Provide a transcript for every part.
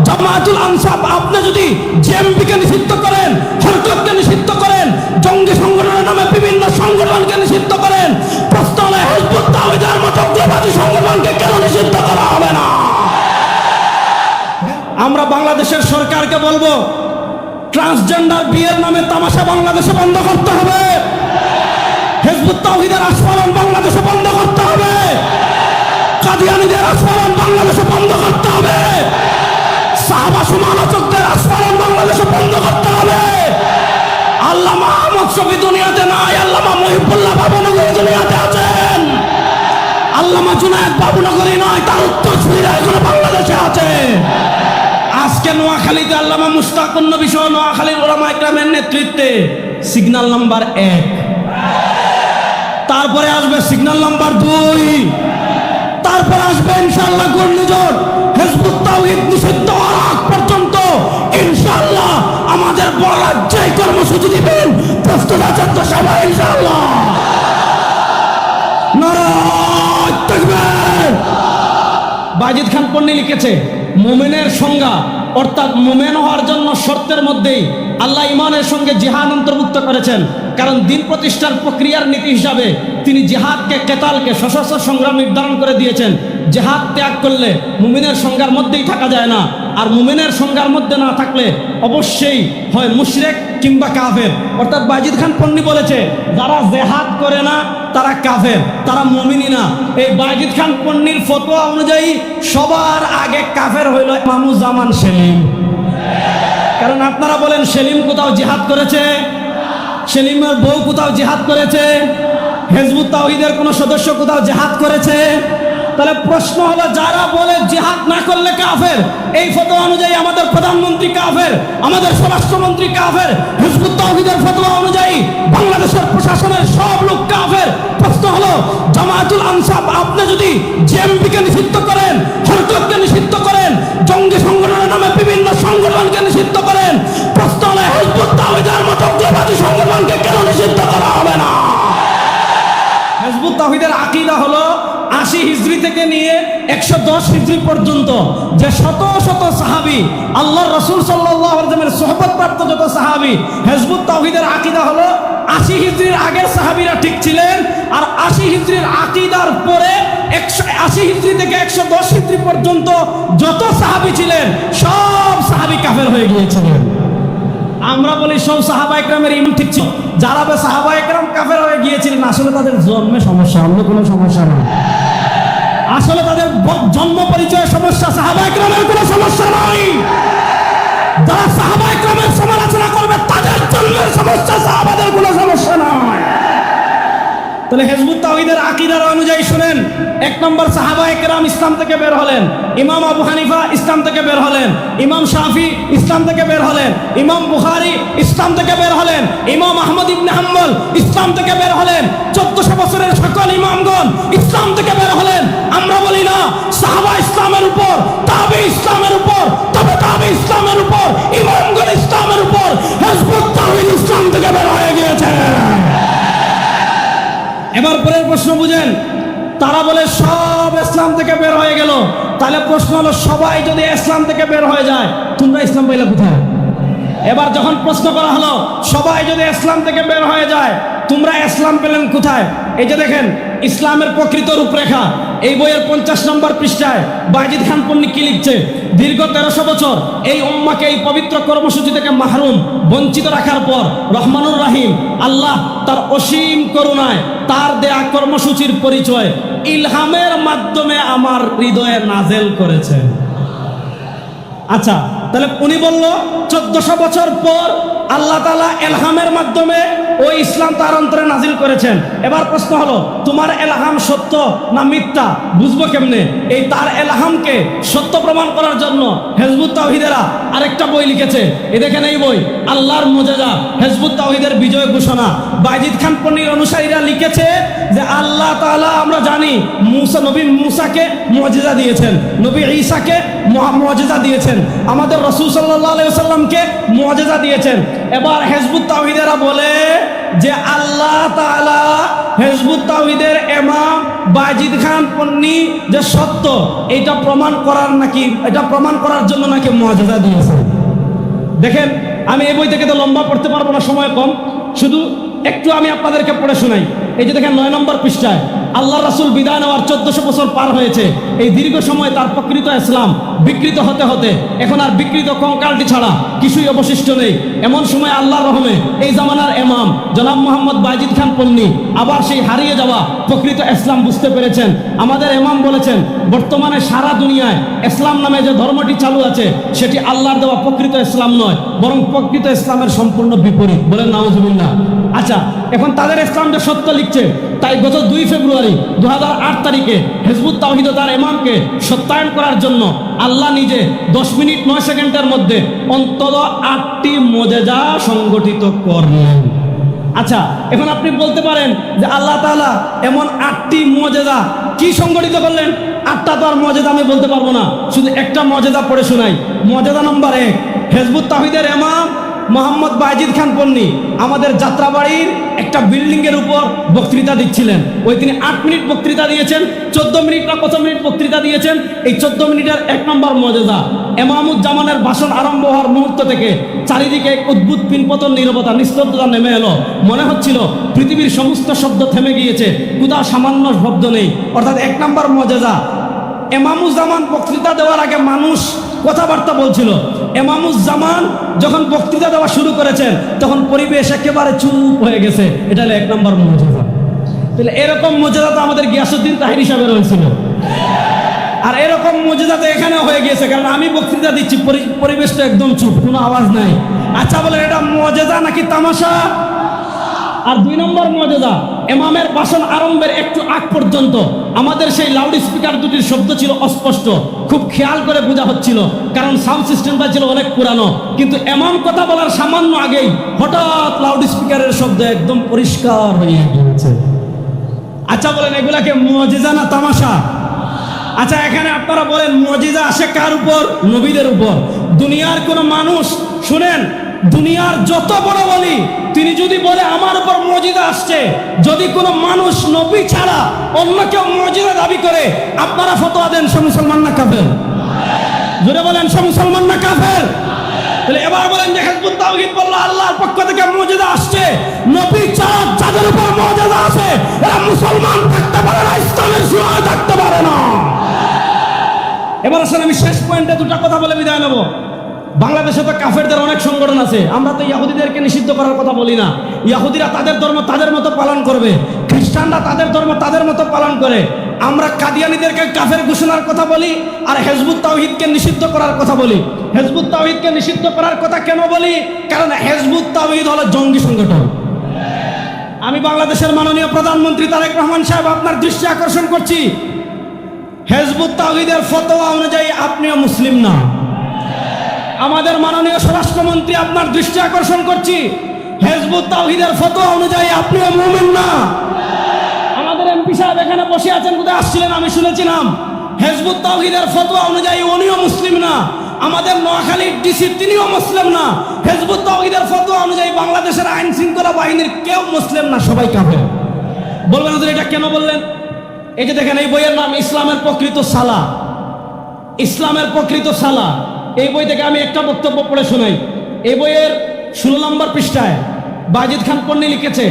Jamaatul answer আপনি যদি জেএমপিকে নিষিদ্ধ করেন, হরকতকে নিষিদ্ধ করেন, জঙ্গি সংগঠনের নামে বিভিন্ন সংগঠনকে নিষিদ্ধ করেন, প্রশ্ন হলো হিজবুত তাওহীদের মতো উগ্রবাদী সংগঠনকে কেন নিষিদ্ধ করা হবে না? আমরা বাংলাদেশের সরকারকে বলবো, ট্রান্সজেন্ডার বিয়ের নামে তামাশা বাংলাদেশে বন্ধ করতে হবে। হিজবুত তাওহীদের আস্ফালন বাংলাদেশে বন্ধ করতে হবে। কাদিয়ানীদের আস্ফালন বাংলাদেশে বন্ধ করতে হবে। সাহাবা সমালোচকদের আস্ফালন বাংলাদেশে বন্ধ করতে হবে। আল্লামা আহমদ শফী দুনিয়াতে নাই, আল্লামা মহিবুল্লাহ বাবুনগরী দুনিয়াতে আছেন। আল্লামা জুনায়েদ বাবুনগরী নয়, তার উত্তরসূরিরা এখনো বাংলাদেশে আছে। আজকে নোয়াখালীতে আল্লামা মুশতাকুন নবী সহ নোয়াখালীর উলামা ইকরামের নেতৃত্বে সিগন্যাল নাম্বার 1, তারপরে আসবে সিগন্যাল নাম্বার 2, তারপরে আসবে ইনশাআল্লাহ ঘূর্ণিঝড়। হিজবুত তাওহীদ নিষিদ্ধ হওয়ার আগ পর্যন্ত ইনশাআল্লাহ আমাদের বড় রাজ্যে কর্মসূচি দিবেন, প্রস্তুত আছেন তো সবাই ইনশাআল্লাহ? নারায়ে তাকবীর। বাজিদ খান পন্নী লিখেছে, মুমিনের সংজ্ঞা অর্থাৎ মুমিন হওয়ার জন্য শর্তের মধ্যেই আল্লাহ ইমানের সঙ্গে জিহাদ অন্তর্ভুক্ত করেছেন। কারণ দিন প্রতিষ্ঠার প্রক্রিয়ার নীতি হিসাবে তিনি জিহাদকে, কেতালকে সশস্ত্র সংগ্রাম নির্ধারণ করে দিয়েছেন। জিহাদ ত্যাগ করলে মুমিনের সংজ্ঞার মধ্যেই থাকা যায় না, আর মুমিনের সংজ্ঞার মধ্যে না থাকলে অবশ্যই হয় মুশরিক কিংবা কাফের। অর্থাৎ বাজিদ খান পন্নী বলেছে, যারা জিহাদ করে না তারা কাফের, তারা মুমিনই না। এই বাজিদ খান পন্নীর ফতোয়া অনুযায়ী সবার আগে কাফের হইল ইমামুজ্জামান সেলিম। কারণ আপনারা বলেন সেলিম কোথাও জিহাদ করেছে? সেলিমের বউ কোথাও জিহাদ করেছে? হিজবুত তাওহীদের কোন সদস্য কোথাও জিহাদ করেছে? তাহলে প্রশ্ন হলো, যারা বলে জিহাদ না করলে কাফের, এই ফতোয়া অনুযায়ী আমাদের প্রধানমন্ত্রী কাফের, আমাদের স্বরাষ্ট্রমন্ত্রী কাফের। হিজবুত তাওহীদের ফতোয়া অনুযায়ী বাংলাদেশের প্রশাসনের সব লোক কাফের। প্রশ্ন হলো, জামায়াতুল আনসার আপনি যদি জেএমপিকে নিষিদ্ধ করেন, হরকতকে নিষিদ্ধ করেন, জঙ্গি সংগঠনের নামে বিভিন্ন সংগঠনকে নিষিদ্ধ করেন, প্রশ্ন হলো হিজবুত তাওহীদের মতো উগ্রবাদী সংগঠনকে কেন নিষিদ্ধ করা হবে না? হিজবুত তাওহীদের আকীদা হলো 80 হিজরি থেকে নিয়ে 110 হিজরি পর্যন্ত যে শত শত সাহাবী, আল্লাহর রাসূল সাল্লাল্লাহু আলাইহি ওয়াসাল্লামের সোহবত প্রাপ্ত যত সাহাবী, হিজবুত তাওহীদের আকীদা হলো 80 হিজরির আগের সাহাবীরা ঠিক ছিলেন, আর 80 হিজরির আকীদার পরে 80 হিজরি থেকে 110 হিজরি পর্যন্ত যত সাহাবী ছিলেন সব সাহাবী কাফের হয়ে গিয়েছিলেন। আমরা বলি সব সাহাবা ইকরামের ঈমান ঠিক ছিল। যারা সাহাবা ইকরাম কাফের হয়ে গিয়েছিলেন আসলে তাদের জন্মে সমস্যা, অন্য কোনো সমস্যা নয়। আসলে তাদের জন্ম পরিচয়ের সমস্যা, সাহাবা ইকরামের কোনো সমস্যা নয়। যারা সাহাবা ইকরামের সমালোচনা করবে তাদের জন্মের সমস্যা, সাহাবাদের কোনো সমস্যা নয়। তাহলে হিজবুত তাওহীদের আকীদার অনুযায়ী শুনেন, 1 নম্বর সাহাবা ইকরাম ইসলাম থেকে বের হলেন, ইমাম আবু হানিফা ইসলাম থেকে বের হলেন, ইমাম শাফি ইসলাম থেকে বের হলেন, ইমাম বুখারী ইসলাম থেকে বের হলেন, ইমাম আহমদ ইবনে হাম্বল ইসলাম থেকে বের হলেন, 1400 বছরের সকল ইমামগণ ইসলাম থেকে বের হলেন। আমরা বলি না সাহাবা ইসলামের উপর, তাবে ইসলামের উপর, তবে তাবে ইসলামের উপর, ইমামগণ ইসলামের উপর, হিজবুত তাওহীদ ইসলাম থেকে বের হয়ে গিয়েছে। এবার পরের প্রশ্ন বুঝেন, তারা বলে সব ইসলাম থেকে বের হয়ে গেল। তাহলে প্রশ্ন হলো, সবাই যদি ইসলাম থেকে বের হয়ে যায় তোমরা ইসলাম পাইলে কোথায়? এবার যখন প্রশ্ন করা হলো সবাই যদি ইসলাম থেকে বের হয়ে যায় তোমরা ইসলাম পেলেন কোথায়? এই যে দেখেন ইসলামের প্রকৃত রূপরেখা, এই বইয়ের 50 নম্বর পৃষ্ঠায় বাজিদ খান পন্নী কি লিখছে, দীর্ঘ 1300 বছর এই উম্মাকে এই পবিত্র কর্মসূচি থেকে মাহরুম, বঞ্চিত রাখার পর রহমানুর রাহিম আল্লাহ তার অসীম করুণায় তার দেয়া কর্মসূচির পরিচয় ইলহামের মাধ্যমে আমার হৃদয়ে নাজেল করেছেন। আচ্ছা, তাহলে উনি বলল 1400 বছর পর আল্লাহ তাআলা ইলহামের মাধ্যমে ওই ইসলাম তার অন্তরে নাজিল করেছেন। এবার প্রশ্ন হলো, তোমার ইলহাম সত্য না মিথ্যা বুঝবো কেমনে? এই তার ইলহামকে সত্য প্রমাণ করার জন্য হিজবুত তাওহীদেরা আরেকটা বই লিখেছে। এই দেখেন এই বই, আল্লাহর মুজিজা, হিজবুত তাওহীদের বিজয় ঘোষণা। বাজিদ খান পন্নীর অনুসারীরা লিখেছে যে আল্লাহ তাআলা আমরা জানি নবী মুসাকে মুজিজা দিয়েছেন, নবী ঈসাকে মুজিজা দিয়েছেন, আমাদের রাসূল সাল্লাল্লাহু আলাইহি ওয়াসাল্লামকে মুজিজা দিয়েছেন। এবার হিজবুত তাওহীদেরা বলে যে আল্লাহ তাআলা হিজবুত তাওহীদের ইমাম বাজিদ খান পন্নী যে সত্য, এটা প্রমাণ করার জন্য নাকি মুআজিজা দিয়েছে। দেখেন, আমি এই বই থেকে তো লম্বা পড়তে পারবো না, সময় কম, শুধু একটু আমি আপনাদেরকে পড়ে শোনাই। এই যে দেখেন 9 নম্বর পৃষ্ঠায়, আল্লাহ রাসূল বিদায় নেওয়ার 1400 বছর পার হয়েছে। এই দীর্ঘ সময় তার প্রকৃত ইসলাম বিকৃত হতে হতে এখন আর বিকৃত কঙ্কালটি ছাড়া কিছুই অবশিষ্ট নেই। এমন সময় আল্লাহর রহমে এই জামানার ইমাম জনাব মোহাম্মদ বাজিদ খান পন্নী আবার সেই হারিয়ে যাওয়া প্রকৃত ইসলাম বুঝতে পেরেছেন। আমাদের ইমাম বলেছেন, বর্তমানে সারা দুনিয়ায় ইসলাম নামে যে ধর্মটি চালু আছে সেটি আল্লাহর দেওয়া প্রকৃত ইসলাম নয়, বরং প্রকৃত ইসলামের সম্পূর্ণ বিপরীত। বলেন নাউজুবিল্লাহ। আচ্ছা, এখন তাদের ইসলাম যে সত্য লিখছে, তাই গত 2 ফেব্রুয়ারি 2008 তারিখে হিজবুত তাওহীদ ও তার ইমামকে সত্যায়ন করার জন্য আল্লাহ নিজে 10 মিনিট 9 সেকেন্ডের মধ্যে অন্তত 8টি মুআজিজা সংগঠিত করলেন। আচ্ছা, এখন আপনি বলতে পারেন যে আল্লাহ তাআলা এমন 8টি মুআজিজা কি সংগঠিত করলেন? 8টা তো আর মুআজিজা আমি বলতে পারবো না, শুধু একটা মুআজিজা পড়ে শোনাই। মুআজিজা নম্বর 1, হিজবুত তাওহীদের ইমাম মোহাম্মদ বাজিদ খান পন্নী আমাদের যাত্রাবাড়ির একটা বিল্ডিংয়ের উপর বক্তৃতা দিচ্ছিলেন। তিনি 8 মিনিট বক্তৃতা দিয়েছেন, 14 মিনিট না কত মিনিট বক্তৃতা দিয়েছেন। এই 14 মিনিটের 1 নম্বর মুআজিজা, ইমামুজ্জামানের ভাষণ আরম্ভ হওয়ার মুহূর্ত থেকে চারিদিকে এক অদ্ভুত পিনপতন নীরবতা, নিস্তব্ধতা নেমে এলো। মনে হচ্ছিল পৃথিবীর সমস্ত শব্দ থেমে গিয়েছে, কোথাও সামান্য শব্দ নেই। অর্থাৎ 1 নম্বর মুআজিজা, ইমামুজ্জামান বক্তৃতা দেওয়ার আগে মানুষ কথাবার্তা বলছিল। ইমামুজ্জামান যখন বক্তৃতা দেওয়া শুরু করেছেন তখন পরিবেশ একেবারে চুপ হয়ে গেছে। এটা হলো 1 নম্বর মুআজিজা। তাহলে এরকম মুআজিজা তো আমাদের গিয়াসউদ্দিন তাহেরি সাহেবের হয়েছিল, আর এরকম মুআজিজা তো এখানেও হয়ে গিয়েছে, কারণ আমি বক্তৃতা দিচ্ছি, পরিবেশটা একদম চুপ, কোনো আওয়াজ নাই। আচ্ছা বলেন, এটা মুআজিজা নাকি তামাশা? আর 2 নম্বর মুআজিজা, ইমামের ভাষণ আরম্ভের একটু আগ পর্যন্ত আমাদের সেই লাউড স্পিকার দুটির শব্দ ছিল অস্পষ্ট, খুব খেয়াল করে বোঝা হচ্ছিল, কারণ সাউন্ড সিস্টেমটা ছিল অনেক পুরানো। কিন্তু ইমাম কথা বলার সামান্য আগেই হঠাৎ লাউড স্পিকারের শব্দ একদম পরিষ্কার হয়ে গিয়েছে। আচ্ছা বলেন, এগুলাকে মুআজিজা না তামাশা? আচ্ছা, এখানে আপনারা বলেন মুআজিজা আসে কার উপর? নবীদের উপর। দুনিয়ার কোন মানুষ, শুনেন, দুনিয়ার যত বড় বলি, তিনি যদি বলে আমার উপর মুআজিজা আসছে, যদি কোনো মানুষ নবী ছাড়া অন্য কেউ মুআজিজা দাবি করে, আপনারা ফতোয়া দেন সে মুসলমান না কাফের? জোরে বলেন, সে মুসলমান না কাফের? তাহলে এবার বলেন যে হিজবুত তাওহীদ বলল আল্লাহর পক্ষ থেকে মুআজিজা আসছে, নবী ছাড়া যাদের উপর মুআজিজা আসে এরা মুসলমান থাকতে পারে না, ইসলামের সীমায় থাকতে পারে না। এবার আসলে আমি শেষ পয়েন্টে 2টা কথা বলে বিদায় নেব। বাংলাদেশে তো কাফেরদের অনেক সংগঠন আছে, আমরা তো ইহুদিদেরকে নিষিদ্ধ করার কথা বলি না। ইহুদিরা তাদের ধর্ম তাদের মতো পালন করবে, খ্রিস্টানরা তাদের ধর্ম তাদের মতো পালন করে। আমরা কাদিয়ানীদেরকে কাফের ঘোষণার কথা বলি, আর হিজবুত তাওহীদকে নিষিদ্ধ করার কথা বলি। হিজবুত তাওহীদকে নিষিদ্ধ করার কথা কেন বলি? কারণ হিজবুত তাওহীদ হলো জঙ্গি সংগঠন। আমি বাংলাদেশের মাননীয় প্রধানমন্ত্রী তারেক রহমান সাহেব আপনার দৃষ্টি আকর্ষণ করছি, হিজবুত তাওহীদের ফতোয়া অনুযায়ী আপনিও মুসলিম না। আমাদের মাননীয় স্বরাষ্ট্রমন্ত্রী আপনার দৃষ্টি আকর্ষণ করছি, হিজবুত তাওহীদের ফতোয়া অনুযায়ী আপনিও মুমিন না। আমাদের এমপি সাহেব এখানে বসে আছেন, কোথায় আসছিলেন আমি শুনেছিলাম, হিজবুত তাওহীদের ফতোয়া অনুযায়ী উনিও মুসলিম না। আমাদের নোয়াখালীর ডিসি তিনিও মুসলিম না। হিজবুত তাওহীদের ফতোয়া অনুযায়ী বাংলাদেশের আইন শৃঙ্খলা বাহিনীর কেউ মুসলিম না, সবাই কাফের। বলবেন হুজুর এটা কেন বললেন? এই যে দেখেন, এই বইয়ের নাম ইসলামের প্রকৃত সালা। ইসলামের প্রকৃত সালা, এই বই থেকে আমি একটা বক্তব্য পড়ে শোনাই। এই বইয়ের 16 নম্বর পৃষ্ঠায় বাজিদ খান পন্নী লিখেছে,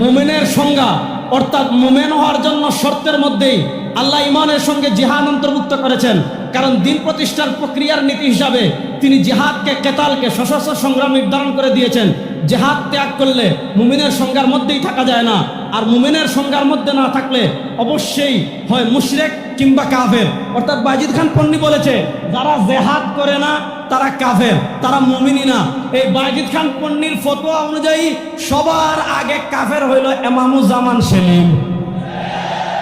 মুমিনের সংজ্ঞা, অর্থাৎ মুমিন হওয়ার জন্য শর্তের মধ্যেই আল্লাহ ইমানের সঙ্গে জিহাদ অন্তর্ভুক্ত করেছেন। কারণ দিন প্রতিষ্ঠার প্রক্রিয়ার নীতি হিসাবে তিনি জিহাদকে, কেতালকে, সশস্ত্র সংগ্রাম নির্ধারণ করে দিয়েছেন। জিহাদ ত্যাগ করলে মুমিনের সংজ্ঞার মধ্যেই থাকা যায় না, আর মুমিনের সংজ্ঞার মধ্যে না থাকলে অবশ্যই হয় মুশরিক কিংবা কাফের। অর্থাৎ বাজিদ খান পন্নী বলেছে, যারা জিহাদ করে না তারা কাফের, তারা মুমিনই না। এই বাজিদ খান পন্নীর ফতোয়া অনুযায়ী সবার আগে কাফের হইল ইমামুজ্জামান সেলিম।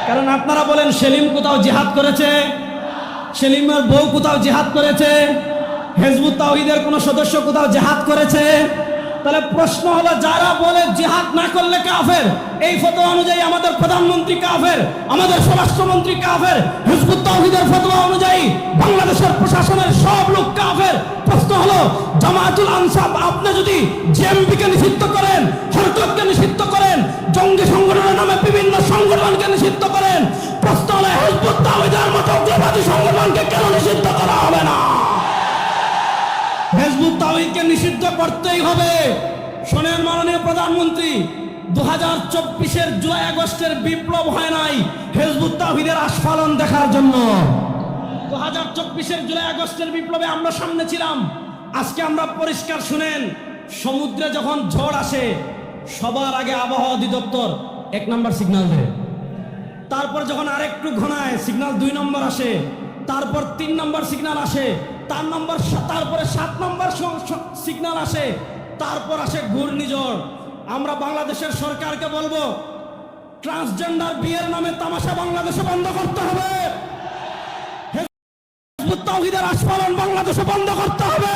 কারণ আপনারা বলেন সেলিম কোথাও জিহাদ করেছে? সেলিমের বউ কোথাও জিহাদ করেছে? হিজবুত তাওহীদের কোন সদস্য কোথাও জিহাদ করেছে? তাহলে প্রশ্ন হলো, যারা বলে জিহাদ না করলে কাফের, এই ফতোয়া অনুযায়ী আমাদের প্রধানমন্ত্রী কাফের, আমাদের স্বরাষ্ট্রমন্ত্রী কাফের। হিজবুত তাওহীদের ফতোয়া অনুযায়ী বাংলাদেশের প্রশাসনের সব লোক কাফের। প্রশ্ন হলো, জামায়াতুল আনসার, আপনি যদি জেএমবিকে নিষিদ্ধ করেন, হরকতকে নিষিদ্ধ করেন, জঙ্গি সংগঠনের নামে বিভিন্ন সংগঠনকে নিষিদ্ধ করেন, প্রশ্ন হলো হিজবুত তাওহীদের মতো উগ্রবাদী সংগঠনকে কেন নিষিদ্ধ করা হবে না? হিজবুত তাওহীদকে নিষিদ্ধ করতেই হবে। শোনেন মাননীয় প্রধানমন্ত্রী, 2024-এর জুলাই আগস্টের বিপ্লব হয় নাই হিজবুত তাওহীদের আস্ফালন দেখার জন্য। 2024-এর জুলাই আগস্টের বিপ্লবে আমরা সামনে ছিলাম। আজকে আমরা পরিষ্কার শুনেন, সমুদ্রে যখন ঝড় আসে সবার আগে আবহাওয়া অধিদপ্তর 1 নম্বর সিগন্যাল দেয়, তারপর যখন আরেকটু ঘনায় সিগন্যাল 2 নম্বর আসে, তারপর 3 নম্বর সিগন্যাল আসে, তারপরে 7 নম্বর সিগন্যাল আসে, তারপর আসে ঘূর্ণিঝড়। আমরা বাংলাদেশের সরকারকে বলবো, ট্রান্সজেন্ডার বিয়ের নামে তামাশা বাংলাদেশে বন্ধ করতে হবে, হিজবুত তাওহীদের আস্ফালন বাংলাদেশে বন্ধ করতে হবে,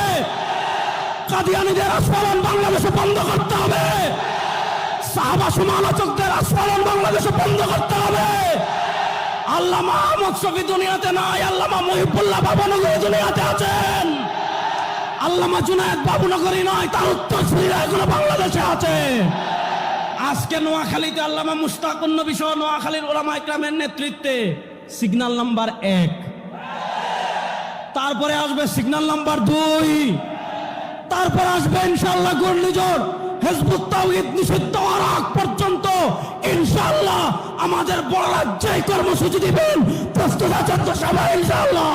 কাদিয়ানীদের আস্ফালন বাংলাদেশে বন্ধ করতে হবে, সাহাবা সমালোচকদের আস্ফালন বাংলাদেশে বন্ধ করতে হবে। আল্লামা আহমদ শফী দুনিয়াতে নাই, আল্লামা মহিবুল্লাহ বাবুনগরী দুনিয়াতে আছেন, আল্লামা জুনায়েদ বাবুনগরী নয়, তার উত্তরসূরিরা এখনো বাংলাদেশে আছে। আজকে নোয়াখালীতে আল্লামা মুশতাকুন নবী সহ নোয়াখালীর উলামা ইকরামের নেতৃত্বে সিগন্যাল নাম্বার 1, তারপরে আসবে সিগন্যাল নাম্বার 2, তারপর আসবে ইনশাআল্লাহ ঘূর্ণিঝড়। হিজবুত তাওহীদ নিষিদ্ধ হওয়ার আগ পর্যন্ত ইনশাআল্লাহ আমাদের বড় রাজ্যে কর্মসূচি দিবেন, প্রস্তুত আছেন তো সবাই ইনশাআল্লাহ?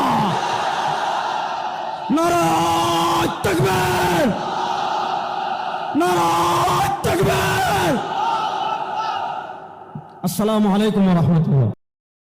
নারায়ে তাকবীর, নারায়ে তাকবীর। আসসালামু আলাইকুম ওয়া রাহমাতুল্লাহ।